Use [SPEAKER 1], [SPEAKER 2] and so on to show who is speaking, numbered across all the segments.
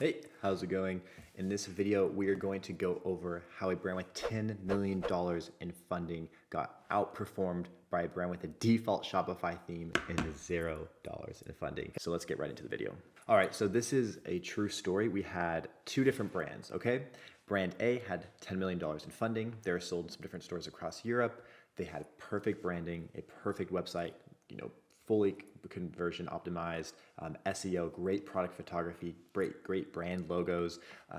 [SPEAKER 1] Hey, how's it going? In this video, we are going to go over how a brand with $10 million in funding got outperformed by a brand with a default Shopify theme and $0 in funding. So let's get right into the video. All right, so this is a true story. We had two different brands, okay? Brand A had $10 million in funding. They're sold in some different stores across Europe. They had perfect branding, a perfect website, fully conversion optimized, SEO, great product photography, great brand logos.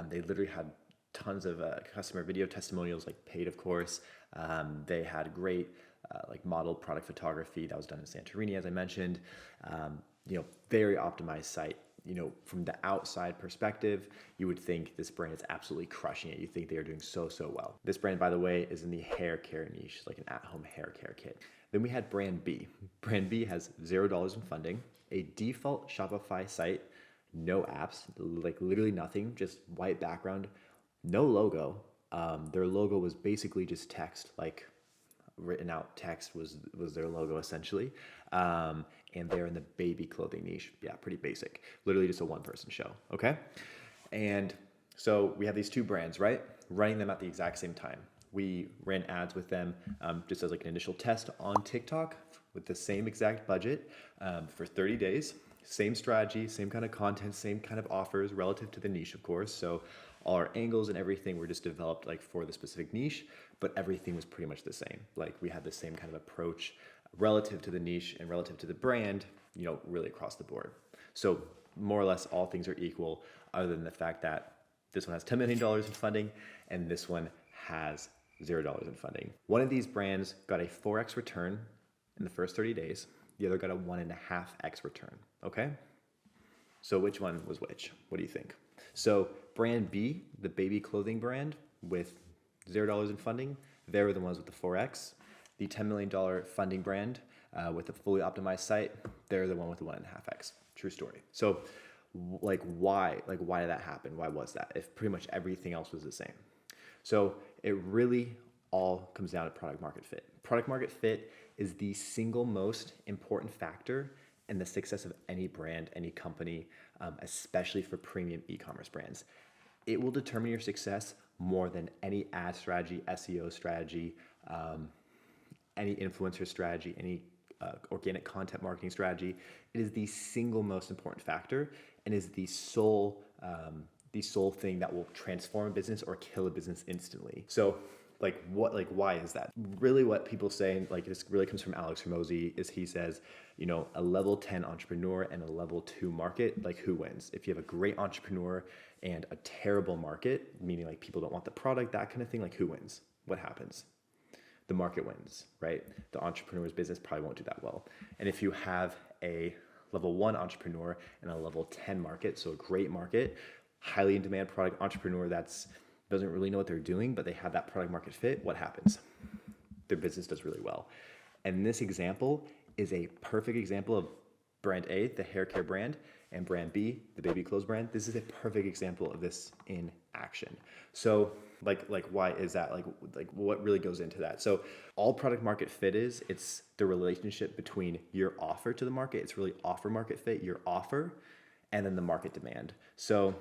[SPEAKER 1] They literally had tons of customer video testimonials, like paid, of course. They had great model product photography that was done in Santorini, as I mentioned. Very optimized site. From the outside perspective, you would think this brand is absolutely crushing it. You think they are doing so well. This brand, by the way, is in the hair care niche, like an at-home hair care kit. Then we had brand B. Brand B has $0 in funding, a default Shopify site, no apps, like literally nothing, just white background, no logo. Their logo was basically just text, like written out text was their logo essentially. And they're in the baby clothing niche. Yeah, pretty basic. Literally just a one-person show, okay? And so we have these two brands, right? Running them at the exact same time. We ran ads with them just as like an initial test on TikTok with the same exact budget for 30 days. Same strategy, same kind of content, same kind of offers relative to the niche, of course. So all our angles and everything were just developed like for the specific niche, but everything was pretty much the same. Like we had the same kind of approach relative to the niche and relative to the brand, really across the board. So more or less all things are equal, other than the fact that this one has $10 million in funding and this one has $0 in funding. One of these brands got a 4x return in the first 30 days. The other got a 1.5x return, okay? So which one was which? What do you think? So brand B, the baby clothing brand with $0 in funding, they were the ones with the 4x. The $10 million funding brand with a fully optimized site, they're the one with the 1.5x. True story. So why did that happen? Why was that? If pretty much everything else was the same. So it really all comes down to product market fit. Product market fit is the single most important factor in the success of any brand, any company, especially for premium e-commerce brands. It will determine your success more than any ad strategy, SEO strategy, any influencer strategy, any organic content marketing strategy. It is the single most important factor and is the sole thing that will transform a business or kill a business instantly. So why is that? Really what people say, this really comes from Alex Hormozi, is he says, a level 10 entrepreneur and a level 2 market, who wins? If you have a great entrepreneur and a terrible market, meaning people don't want the product, that kind of thing, who wins? What happens? The market wins, right? The entrepreneur's business probably won't do that well. And if you have a level 1 entrepreneur and a level 10 market, so a great market, highly in demand product entrepreneur that's doesn't really know what they're doing, but they have that product market fit, what happens? Their business does really well. And this example is a perfect example of brand A, the hair care brand, and brand B, the baby clothes brand. This is a perfect example of this in action. So why is that? What really goes into that? So all product market fit it's the relationship between your offer to the market. It's really offer market fit, your offer, and then the market demand. So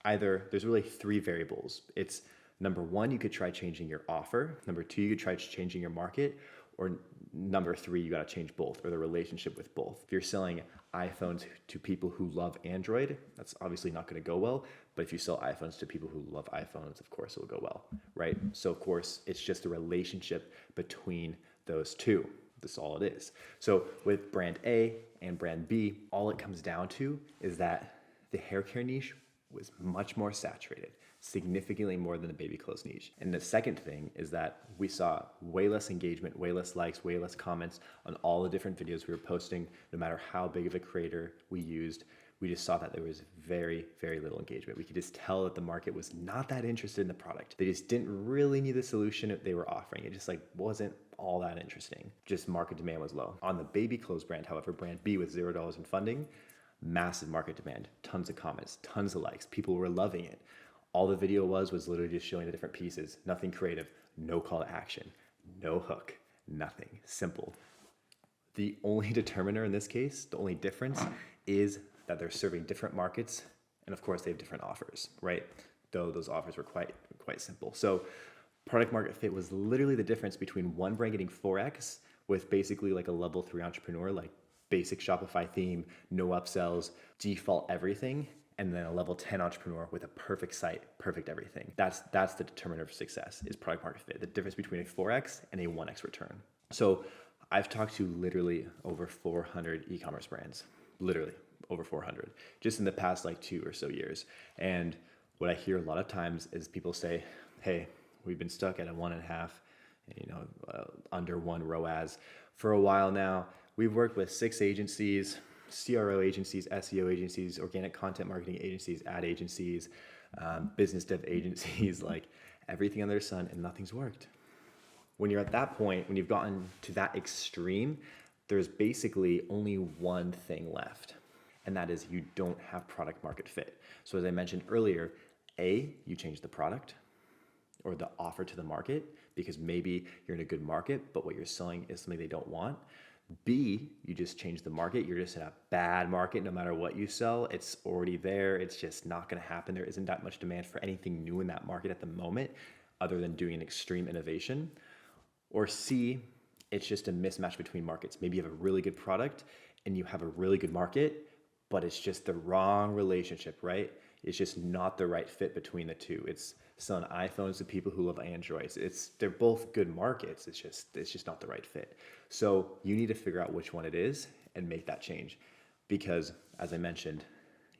[SPEAKER 1] there's really three variables. It's number one, you could try changing your offer. Number two, you could try changing your market. Or number three, you got to change both, or the relationship with both. If you're selling iPhones to people who love Android, that's obviously not going to go well. But if you sell iPhones to people who love iPhones, of course it will go well, right? So of course, it's just a relationship between those two. That's all it is. So with brand A and brand B, all it comes down to is that the hair care niche was much more saturated, significantly more than the baby clothes niche. And the second thing is that we saw way less engagement, way less likes, way less comments on all the different videos we were posting. No matter how big of a creator we used, we just saw that there was very, very little engagement. We could just tell that the market was not that interested in the product. They just didn't really need the solution that they were offering. It just wasn't all that interesting. Just market demand was low. On the baby clothes brand, however, brand B with $0 in funding, massive market demand, tons of comments, tons of likes. People were loving it. All the video was literally just showing the different pieces, nothing creative, no call to action, no hook, nothing, simple. The only determiner in this case, the only difference is that they're serving different markets And of course they have different offers, right? Though those offers were quite simple. So product market fit was literally the difference between one brand getting 4x with basically like a level 3 entrepreneur, like basic Shopify theme, no upsells, default everything, and then a level 10 entrepreneur with a perfect site, perfect everything. That's the determiner of success, is product market fit, the difference between a 4x and a 1x return. So I've talked to literally over 400 e-commerce brands, literally over 400, just in the past like 2 or so years. And what I hear a lot of times is people say, hey, we've been stuck at a 1.5, under 1 ROAS for a while now. We've worked with 6 agencies, CRO agencies, SEO agencies, organic content marketing agencies, ad agencies, business dev agencies, like everything under the sun, and nothing's worked. When you're at that point, when you've gotten to that extreme, there's basically only one thing left, and that is you don't have product market fit. So as I mentioned earlier, A, you change the product or the offer to the market, because maybe you're in a good market, but what you're selling is something they don't want. B, you just change the market. You're just in a bad market. No matter what you sell, it's already there. It's just not going to happen. There isn't that much demand for anything new in that market at the moment, other than doing an extreme innovation. Or C, it's just a mismatch between markets. Maybe you have a really good product and you have a really good market, but it's just the wrong relationship, right? It's just not the right fit between the two. It's selling iPhones to people who love Androids. They're both good markets. It's just not the right fit. So you need to figure out which one it is and make that change, because as I mentioned,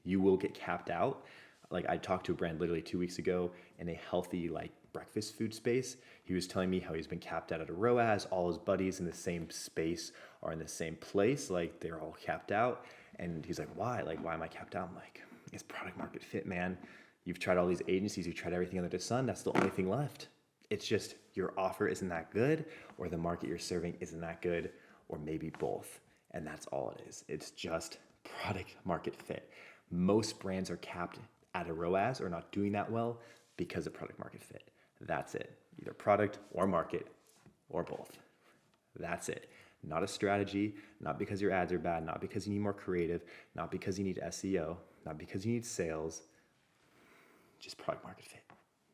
[SPEAKER 1] you will get capped out. Like I talked to a brand literally 2 weeks ago in a healthy like breakfast food space. He was telling me how he's been capped out at a ROAS. All his buddies in the same space are in the same place. Like they're all capped out. And he's like, why? Like, why am I capped out? I'm like, it's product market fit, man. You've tried all these agencies, you've tried everything under the sun. That's the only thing left. It's just your offer isn't that good, or the market you're serving isn't that good, or maybe both. And that's all it is. It's just product market fit. Most brands are capped at a ROAS or not doing that well because of product market fit. That's it. Either product or market or both. That's it. Not a strategy, not because your ads are bad, not because you need more creative, not because you need SEO, not because you need sales, just product market fit.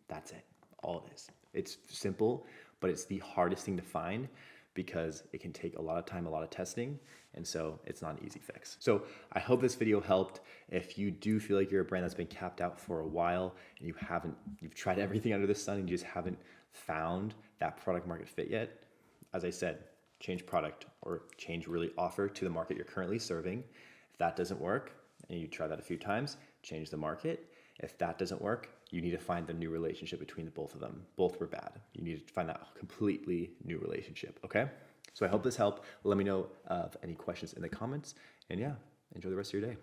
[SPEAKER 1] That's it. All it is. It's simple, but it's the hardest thing to find because it can take a lot of time, a lot of testing, and so it's not an easy fix. So I hope this video helped. If you do feel like you're a brand that's been capped out for a while and you've tried everything under the sun and you just haven't found that product market fit yet, as I said, change product or change really offer to the market you're currently serving. If that doesn't work, and you try that a few times, change the market. If that doesn't work, you need to find the new relationship between the both of them. Both were bad. You need to find that completely new relationship, okay? So I hope this helped. Let me know of any questions in the comments. And yeah, enjoy the rest of your day.